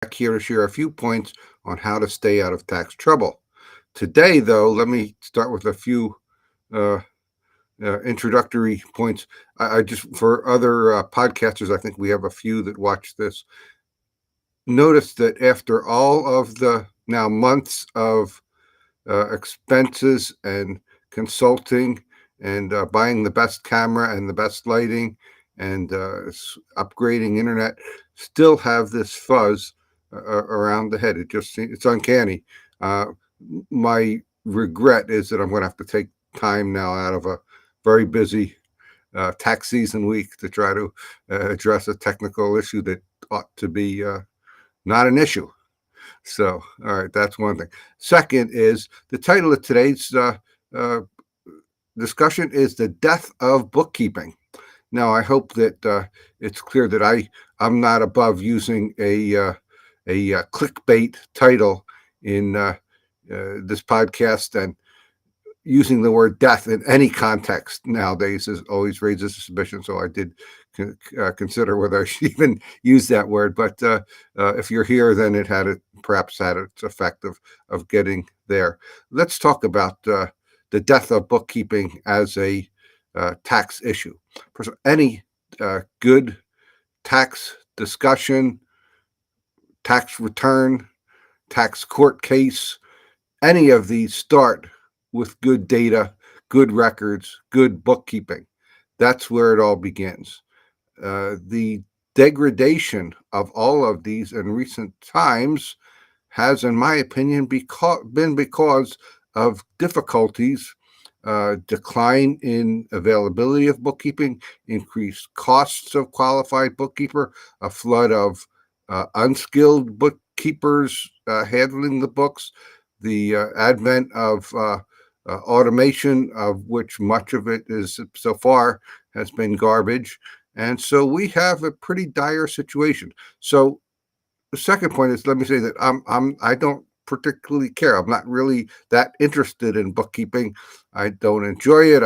back here to share a few points on how to stay out of tax trouble. Today, though, let me start with a few uh, introductory points. I just, for other podcasters, I think we have a few that watch this. Notice that after all of the now months of expenses and consulting and buying the best camera and the best lighting and upgrading internet, still have this fuzz around the head. It's uncanny. Uh, my regret is that I'm going to have to take time now out of a very busy tax season week to try to address a technical issue that ought to be not an issue. So, all right, that's one thing. Second is the title of today's uh, discussion is the death of bookkeeping. Now, I hope that it's clear that I'm not above using a clickbait title in this podcast, and using the word death in any context nowadays always raises suspicion. So I did consider whether I should even use that word. But if you're here, then perhaps had its effect of getting there. Let's talk about the death of bookkeeping as a tax issue. Any good tax discussion, tax return, tax court case, any of these start with good data, good records, good bookkeeping. That's where it all begins. The degradation of all of these in recent times has, in my opinion, been because of difficulties, decline in availability of bookkeeping, increased costs of qualified bookkeeper, a flood of unskilled bookkeepers handling the books, the advent of automation, of which much of it is so far has been garbage. And so we have a pretty dire situation. So the second point is, let me say that I don't particularly care. I'm not really that interested in bookkeeping. I don't enjoy it.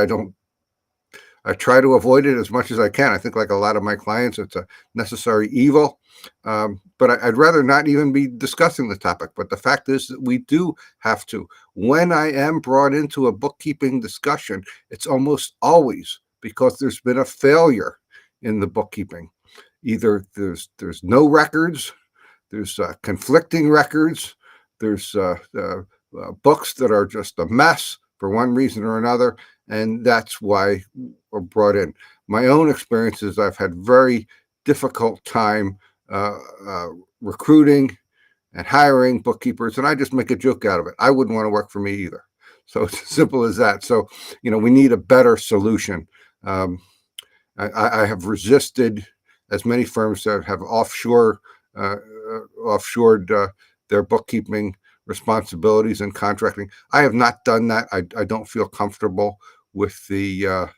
I try to avoid it as much as I can. I think, like a lot of my clients, it's a necessary evil. But I'd rather not even be discussing the topic. But the fact is that we do have to. When I am brought into a bookkeeping discussion, it's almost always because there's been a failure in the bookkeeping. Either there's no records, there's conflicting records, there's books that are just a mess for one reason or another, and that's why we're brought in. My own experiences, I've had very difficult time recruiting and hiring bookkeepers, and I just make a joke out of it. I wouldn't want to work for me either. So it's as simple as that. So, we need a better solution. I have resisted as many firms that have offshored their bookkeeping responsibilities and contracting. I have not done that. I don't feel comfortable with the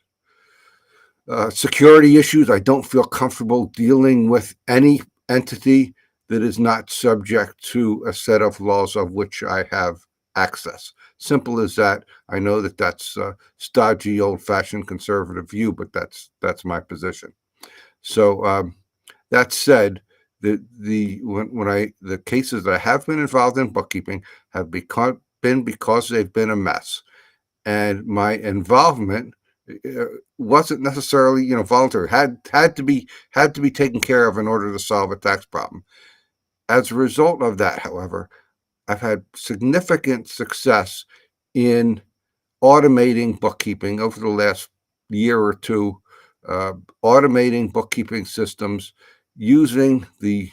security issues. I don't feel comfortable dealing with any entity that is not subject to a set of laws of which I have access. Simple as that. I know that that's a stodgy, old-fashioned conservative view, but that's my position. So that said, the cases that I have been involved in bookkeeping have been because they've been a mess, and my involvement wasn't necessarily voluntary. Had to be taken care of in order to solve a tax problem. As a result of that, however, I've had significant success in automating bookkeeping over the last year or two, automating bookkeeping systems using the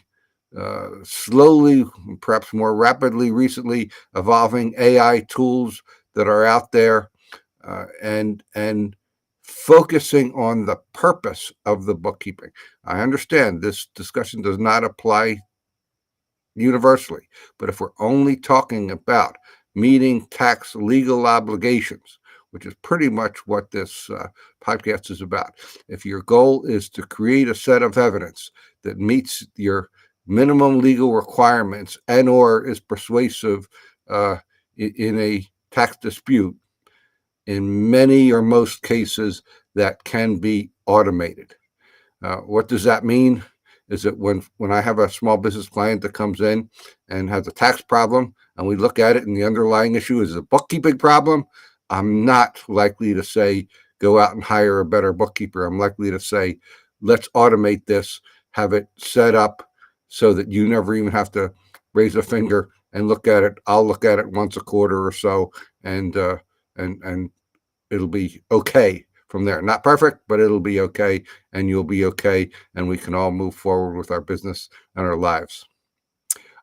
slowly, perhaps more rapidly recently evolving AI tools that are out there, and focusing on the purpose of the bookkeeping. I understand this discussion does not apply universally, but if we're only talking about meeting tax legal obligations, which is pretty much what this podcast is about. If your goal is to create a set of evidence that meets your minimum legal requirements and or is persuasive in a tax dispute, in many or most cases, that can be automated. What does that mean? is that when I have a small business client that comes in and has a tax problem, and we look at it, and the underlying issue is a bookkeeping problem, I'm not likely to say go out and hire a better bookkeeper. I'm likely to say, let's automate this, have it set up so that you never even have to raise a finger and look at it. I'll look at it once a quarter or so, and and it'll be okay from there. Not perfect, but it'll be okay, and you'll be okay, and we can all move forward with our business and our lives.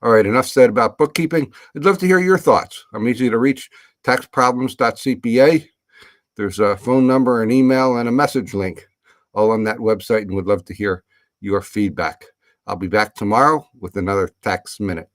All right, enough said about bookkeeping. I'd love to hear your thoughts. I'm easy to reach, taxproblems.cpa. There's a phone number, an email, and a message link all on that website, and would love to hear your feedback. I'll be back tomorrow with another Tax Minute.